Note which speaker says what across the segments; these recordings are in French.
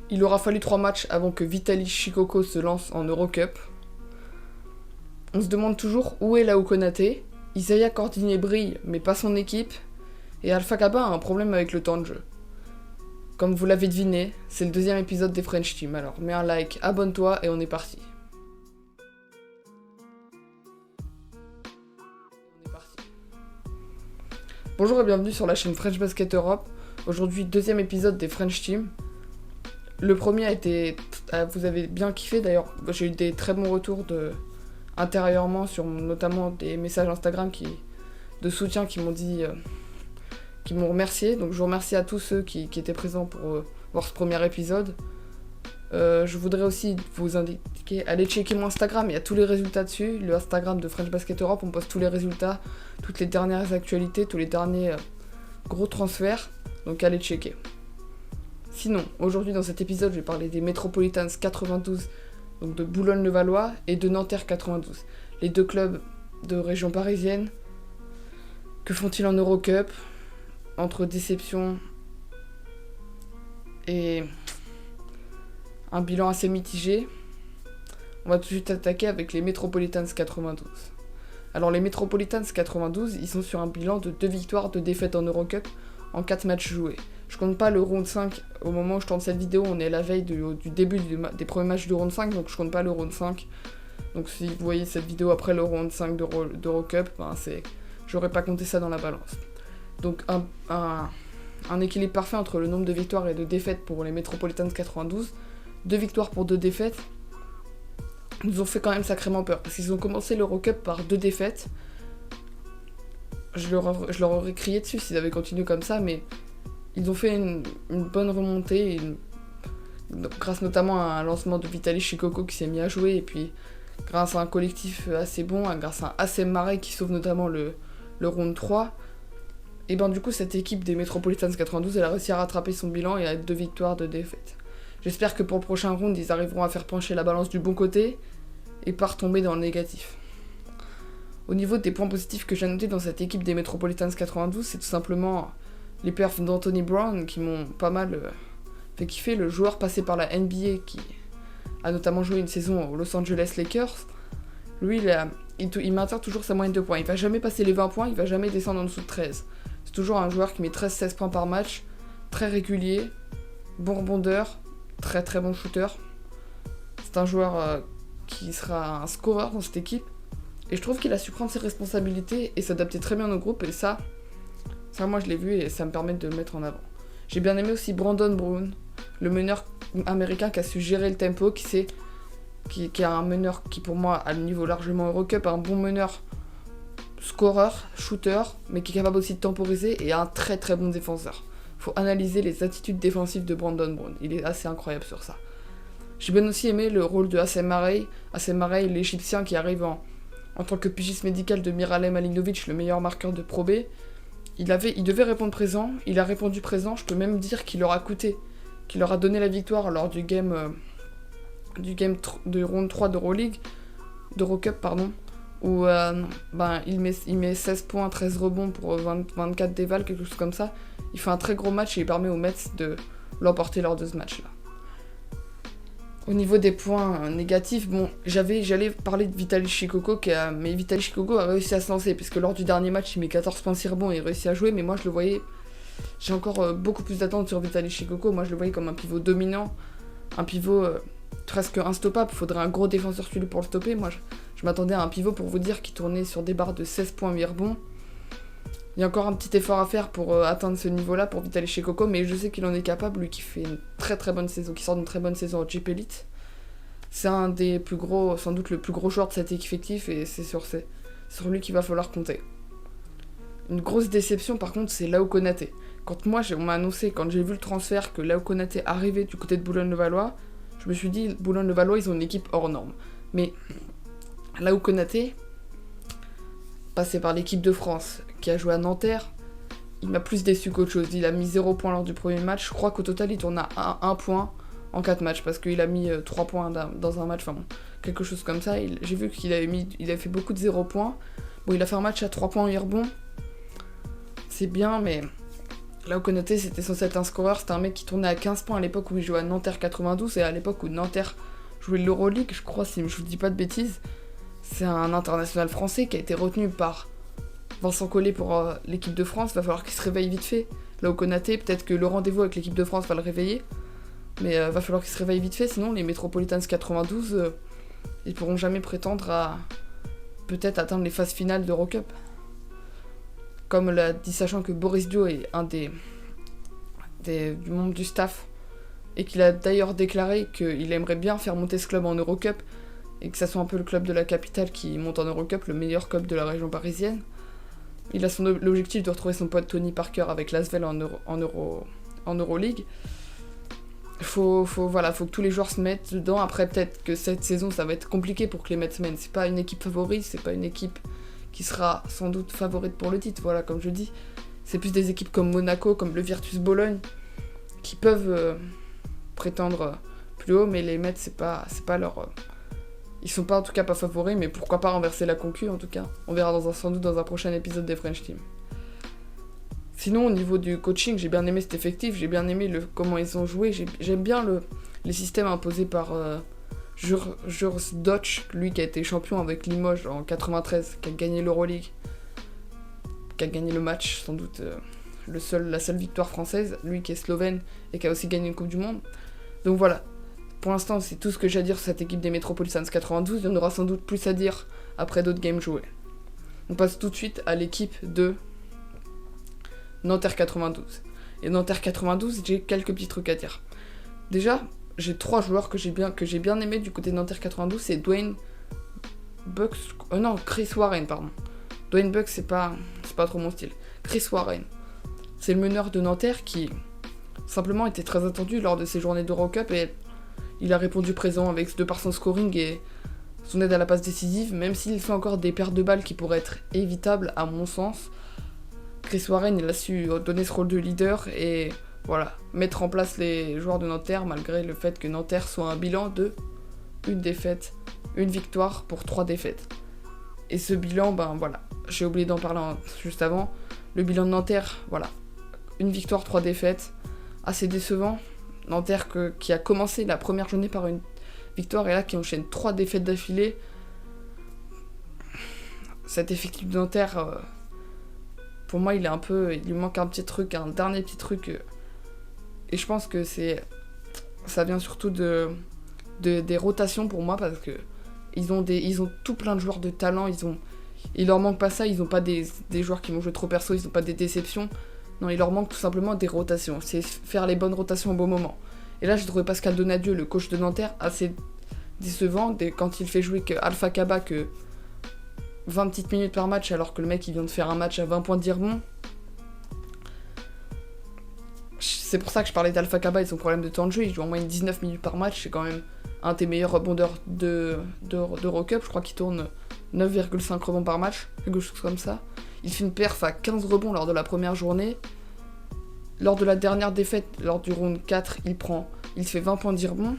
Speaker 1: Il aura fallu 3 matchs avant que Vitaly Chikoko se lance en Eurocup. On se demande toujours où est Lau Konaté. Isaiah Cordigné brille, mais pas son équipe. Et Alpha Kappa a un problème avec le temps de jeu. Comme vous l'avez deviné, c'est le deuxième épisode des French Team. Alors mets un like, abonne-toi et on est parti. Bonjour et bienvenue sur la chaîne French Basket Europe. Aujourd'hui, deuxième épisode des French Team. Le premier a été... vous avez bien kiffé d'ailleurs. J'ai eu des très bons retours intérieurement sur notamment des messages Instagram de soutien qui m'ont dit... qui m'ont remercié. Donc je vous remercie à tous ceux qui étaient présents pour voir ce premier épisode. Je voudrais aussi vous indiquer, allez checker mon Instagram, il y a tous les résultats dessus. Le Instagram de French Basket Europe, on poste tous les résultats, toutes les dernières actualités, tous les derniers gros transferts. Donc allez checker. Sinon, aujourd'hui dans cet épisode, je vais parler des Metropolitans 92, donc de Boulogne-le-Valois, et de Nanterre 92. Les deux clubs de région parisienne. Que font-ils en Eurocup ? Entre déception et un bilan assez mitigé, on va tout de suite attaquer avec les Metropolitans 92. Alors les Metropolitans 92, ils sont sur un bilan de 2 victoires, 2 défaites en Eurocup en 4 matchs joués. Je compte pas le round 5, au moment où je tourne cette vidéo, on est la veille du début des premiers matchs du round 5, donc je compte pas le round 5. Donc si vous voyez cette vidéo après le round 5 d'Eurocup, j'aurais pas compté ça dans la balance. Donc un équilibre parfait entre le nombre de victoires et de défaites pour les Metropolitans 92. 2 victoires pour 2 défaites nous ont fait quand même sacrément peur. Parce qu'ils ont commencé l'Eurocup par 2 défaites. Je leur aurais crié dessus s'ils avaient continué comme ça, mais ils ont fait une bonne remontée, grâce notamment à un lancement de Vitaly Chikoko qui s'est mis à jouer, et puis grâce à un collectif assez bon, grâce à un Assem Marais qui sauve notamment le round 3. Et ben du coup cette équipe des Metropolitans 92 elle a réussi à rattraper son bilan et à 2 victoires, 2 défaites. J'espère que pour le prochain round ils arriveront à faire pencher la balance du bon côté et pas retomber dans le négatif. Au niveau des points positifs que j'ai notés dans cette équipe des Metropolitans 92, c'est tout simplement les perfs d'Anthony Brown qui m'ont pas mal fait kiffer. Le joueur passé par la NBA qui a notamment joué une saison aux Los Angeles Lakers. Lui il maintient toujours sa moyenne de points. Il va jamais passer les 20 points, il va jamais descendre en dessous de 13. C'est toujours un joueur qui met 13-16 points par match, très régulier, bon rebondeur, très très bon shooter. C'est un joueur qui sera un scoreur dans cette équipe. Et je trouve qu'il a su prendre ses responsabilités et s'adapter très bien au groupe. Et ça moi je l'ai vu et ça me permet de le mettre en avant. J'ai bien aimé aussi Brandon Brown, le meneur américain qui a su gérer le tempo, qui est un meneur qui pour moi a le niveau largement Eurocup, un bon meneur scoreur, shooter, mais qui est capable aussi de temporiser et un très très bon défenseur. Faut analyser les attitudes défensives de Brandon Brown, il est assez incroyable sur ça. J'ai bien aussi aimé le rôle de Assem Marais, l'Égyptien qui arrive en tant que pigiste médical de Miralem Alinovic, le meilleur marqueur de Pro B. Il devait répondre présent, il a répondu présent, je peux même dire qu'il leur a donné la victoire lors du game de round 3 d'Eurocup, où il met 16 points, 13 rebonds pour 24 dévals, quelque chose comme ça. Il fait un très gros match et il permet aux Mets de l'emporter lors de ce match-là. Au niveau des points négatifs, j'allais parler de Vitaly Chikoko, mais Vitaly Chikoko a réussi à se lancer, puisque lors du dernier match, il met 14 points, 6 rebonds et il réussit à jouer, mais moi je le voyais... J'ai encore beaucoup plus d'attentes sur Vitaly Chikoko, moi je le voyais comme un pivot dominant, un pivot presque instoppable, il faudrait un gros défenseur sur lui pour le stopper. Moi je m'attendais à un pivot pour vous dire qui tournait sur des barres de 16 points, 8 rebonds. Il y a encore un petit effort à faire pour atteindre ce niveau-là pour Vitaly Chikoko, mais je sais qu'il en est capable, lui qui fait une très très bonne saison, qui sort d'une très bonne saison au Jeep Elite. C'est un des plus gros, sans doute le plus gros joueur de cette équipe effective, et c'est sur lui qu'il va falloir compter. Une grosse déception par contre, c'est Lau Konaté. Quand on m'a annoncé, quand j'ai vu le transfert, que Lau Konaté arrivait du côté de Boulogne-le-Valois, je me suis dit, Boulogne-le-Valois, ils ont une équipe hors norme. Mais Lau Konaté, passé par l'équipe de France, qui a joué à Nanterre, il m'a plus déçu qu'autre chose. Il a mis 0 points lors du premier match. Je crois qu'au total, il tourne à 1 point en 4 matchs, parce qu'il a mis 3 points dans un match, quelque chose comme ça. J'ai vu qu'il avait fait beaucoup de 0 points. Bon, il a fait un match à 3 points, 8 rebonds. C'est bien, mais Là, Konaté, c'était censé être un scoreur, c'était un mec qui tournait à 15 points à l'époque où il jouait à Nanterre 92, et à l'époque où Nanterre jouait l'Euroleague, je crois, si je vous dis pas de bêtises. C'est un international français qui a été retenu par Vincent Collet pour l'équipe de France. Va falloir qu'il se réveille vite fait. Là, au Konaté, peut-être que le rendez-vous avec l'équipe de France va le réveiller, mais va falloir qu'il se réveille vite fait, sinon les Metropolitans 92, ils pourront jamais prétendre à peut-être atteindre les phases finales d'Eurocup. Comme l'a dit, sachant que Boris Dio est un du membre du staff, et qu'il a d'ailleurs déclaré qu'il aimerait bien faire monter ce club en Eurocup, et que ça soit un peu le club de la capitale qui monte en Eurocup, le meilleur club de la région parisienne. Il a l'objectif de retrouver son pote Tony Parker avec l'Asvel en Euroleague. Faut que tous les joueurs se mettent dedans. Après, peut-être que cette saison, ça va être compliqué pour que les Mets mènent. C'est pas une équipe favorite, c'est pas une équipe qui sera sans doute favorite pour le titre. Voilà, comme je dis, c'est plus des équipes comme Monaco, comme le Virtus Bologne, qui peuvent prétendre plus haut, mais les Mets, c'est pas leur... Ils sont pas en tout cas pas favoris, mais pourquoi pas renverser la concu en tout cas. On verra sans doute dans un prochain épisode des French Team. Sinon, au niveau du coaching, j'ai bien aimé cet effectif, j'ai bien aimé comment ils ont joué, j'aime bien les systèmes imposés par Jurs Dodge, lui qui a été champion avec Limoges en 93, qui a gagné l'Euroleague, qui a gagné le match, sans doute la seule victoire française, lui qui est slovène et qui a aussi gagné une Coupe du Monde. Donc voilà, pour l'instant c'est tout ce que j'ai à dire sur cette équipe des Metropolitans 92, il y en aura sans doute plus à dire après d'autres games joués. On passe tout de suite à l'équipe de Nanterre 92. Et Nanterre 92, j'ai quelques petits trucs à dire. Déjà, j'ai 3 joueurs que j'ai bien aimé du côté de Nanterre 92, c'est Chris Warren, pardon. Dwayne Bucks, c'est pas trop mon style. Chris Warren, c'est le meneur de Nanterre qui simplement était très attendu lors de ses journées d'Eurocup, et il a répondu présent de par son scoring et son aide à la passe décisive, même s'il fait encore des pertes de balles qui pourraient être évitables à mon sens. Chris Warren, il a su donner ce rôle de leader et voilà, mettre en place les joueurs de Nanterre, malgré le fait que Nanterre soit un bilan de une victoire pour 3 défaites. Et ce bilan, voilà, j'ai oublié d'en parler juste avant. Le bilan de Nanterre, voilà, 1 victoire, 3 défaites, assez décevant. Nanterre qui a commencé la première journée par une victoire et là qui enchaîne 3 défaites d'affilée. Cet effectif de Nanterre, pour moi, il lui manque un petit truc, un dernier petit truc. Et je pense que ça vient surtout des rotations pour moi, parce que ils ont tout plein de joueurs de talent. Il leur manque pas ça, ils ont pas des joueurs qui vont jouer trop perso, ils ont pas des déceptions. Non, il leur manque tout simplement des rotations. C'est faire les bonnes rotations au bon moment. Et là, j'ai trouvé Pascal Donadieu, le coach de Nanterre, assez décevant quand il fait jouer que Alpha Kaba que 20 petites minutes par match, alors que le mec il vient de faire un match à 20 points d'Irbon. C'est pour ça que je parlais d'Alpha Kaba et son problème de temps de jeu. Il joue en moyenne 19 minutes par match, c'est quand même un des meilleurs rebondeurs d'Eurocup. Je crois qu'il tourne 9,5 rebonds par match, quelque chose comme ça. Il fait une perf à 15 rebonds lors de la première journée. Lors de la dernière défaite, lors du round 4, il fait 20 points d'Irbon.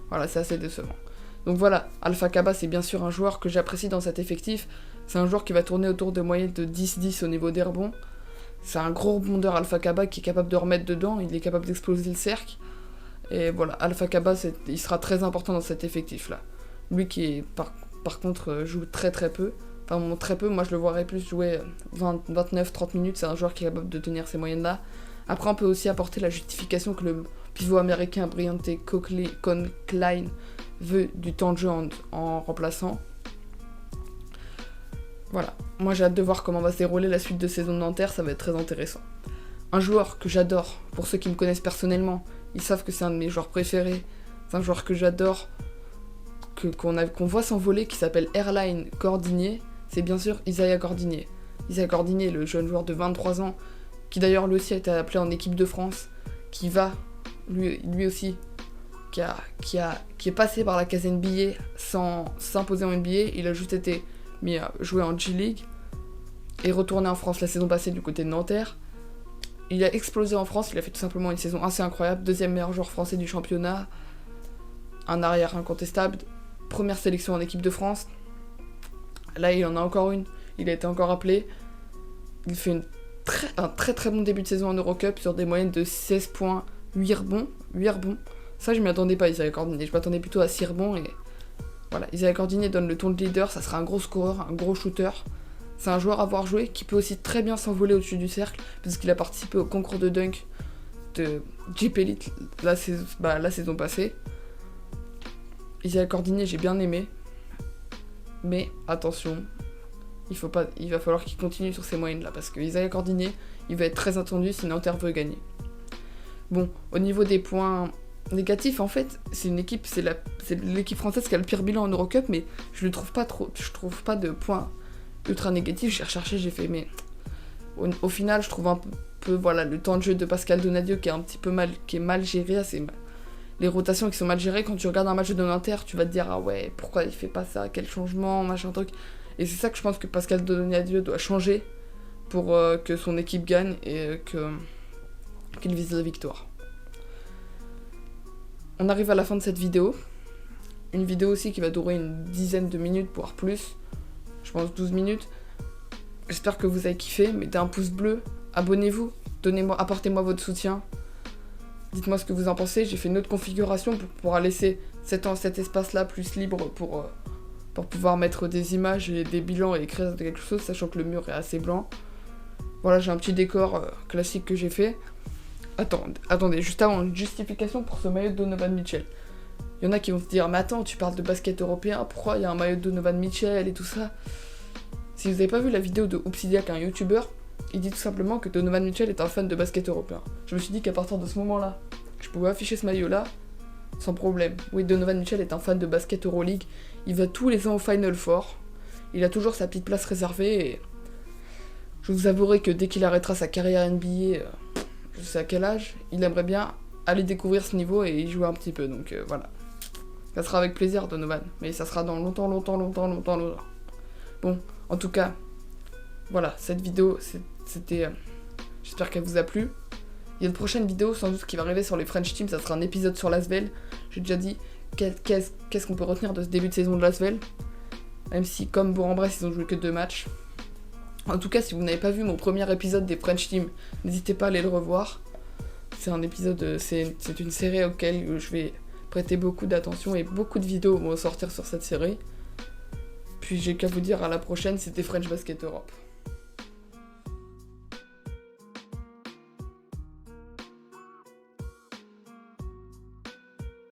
Speaker 1: Voilà, c'est assez décevant. Donc voilà, Alpha Kaba, c'est bien sûr un joueur que j'apprécie dans cet effectif. C'est un joueur qui va tourner autour de moyenne de 10-10 au niveau des rebonds. C'est un gros rebondeur, Alpha Kaba, qui est capable de remettre dedans, il est capable d'exploser le cercle. Et voilà, Alpha Kaba, il sera très important dans cet effectif-là. Lui qui, par contre, joue très très peu. Enfin, très peu, moi je le vois plus jouer 29-30 minutes, c'est un joueur qui est capable de tenir ces moyennes-là. Après, on peut aussi apporter la justification que le pivot américain Briante Klein veut du temps de jeu en remplaçant. Voilà, moi j'ai hâte de voir comment va se dérouler la suite de saison de Nanterre, ça va être très intéressant. Un joueur que j'adore, pour ceux qui me connaissent personnellement, ils savent que c'est un de mes joueurs préférés. C'est un joueur que j'adore, qu'on voit s'envoler, qui s'appelle Airline Cordinier. C'est bien sûr Isaiah Cordinier. Isaiah Cordinier, le jeune joueur de 23 ans, qui d'ailleurs lui aussi a été appelé en équipe de France, qui va, lui aussi, qui est passé par la case NBA sans s'imposer en NBA. Il a juste été mis à jouer en G-League et retourné en France la saison passée du côté de Nanterre. Il a explosé en France, il a fait tout simplement une saison assez incroyable, 2e meilleur joueur français du championnat, un arrière incontestable, première sélection en équipe de France. Là, il en a encore une, il a été encore appelé. Il fait un très très bon début de saison en Eurocup sur des moyennes de 16 points, 8 rebonds. 8 rebonds. Ça, je m'y attendais pas, Isaiah Cordinet. Je m'attendais plutôt à 6 rebonds et voilà. Isaiah Cordinet donne le ton de leader, ça sera un gros scoreur, un gros shooter. C'est un joueur à voir jouer qui peut aussi très bien s'envoler au-dessus du cercle puisqu'il a participé au concours de dunk de Jeep Elite la saison passée. Isaiah Cordinet, j'ai bien aimé. Mais attention, il va falloir qu'il continue sur ces moyennes là parce que Isaiah Cordinet, il va être très attendu si Nanterre veut gagner. Bon, au niveau des points négatifs, en fait, c'est l'équipe française qui a le pire bilan en Eurocup, mais je trouve pas de points ultra négatifs. J'ai recherché, j'ai fait, mais au final, je trouve un peu voilà, le temps de jeu de Pascal Donadio qui est un petit peu mal géré, les rotations qui sont mal gérées. Quand tu regardes un match de Nanterre, tu vas te dire, ah ouais, pourquoi il fait pas ça, quel changement, machin truc. Et c'est ça que je pense que Pascal Donadio doit changer pour que son équipe gagne et qu'il vise la victoire. On arrive à la fin de cette vidéo. Une vidéo aussi qui va durer une dizaine de minutes, voire plus. Je pense 12 minutes. J'espère que vous avez kiffé. Mettez un pouce bleu, abonnez-vous, apportez-moi votre soutien. Dites-moi ce que vous en pensez. J'ai fait une autre configuration pour pouvoir laisser cet espace-là plus libre pour pouvoir mettre des images et des bilans et écrire quelque chose, sachant que le mur est assez blanc. Voilà, j'ai un petit décor classique que j'ai fait. Attendez, juste avant, une justification pour ce maillot de Donovan Mitchell. Il y en a qui vont se dire, mais attends, tu parles de basket européen, pourquoi il y a un maillot de Donovan Mitchell et tout ça? Si vous n'avez pas vu la vidéo de Obsidiac, un youtubeur, il dit tout simplement que Donovan Mitchell est un fan de basket européen. Je me suis dit qu'à partir de ce moment-là, je pouvais afficher ce maillot-là sans problème. Oui, Donovan Mitchell est un fan de basket Euroleague, il va tous les ans au Final Four, il a toujours sa petite place réservée et je vous avouerai que dès qu'il arrêtera sa carrière NBA, je sais à quel âge, il aimerait bien aller découvrir ce niveau et y jouer un petit peu, donc voilà. Ça sera avec plaisir, Donovan, mais ça sera dans longtemps. Bon, en tout cas, voilà, cette vidéo, c'était... j'espère qu'elle vous a plu. Il y a une prochaine vidéo, sans doute, qui va arriver sur les French Team, ça sera un épisode sur l'Asvel. J'ai déjà dit qu'est-ce qu'on peut retenir de ce début de saison de l'Asvel, même si, comme Bourg-en-Bresse, ils ont joué que 2 matchs. En tout cas, si vous n'avez pas vu mon premier épisode des French Team, n'hésitez pas à aller le revoir. C'est un épisode, c'est une série auquel je vais prêter beaucoup d'attention et beaucoup de vidéos vont sortir sur cette série. Puis j'ai qu'à vous dire à la prochaine, c'était French Basket Europe.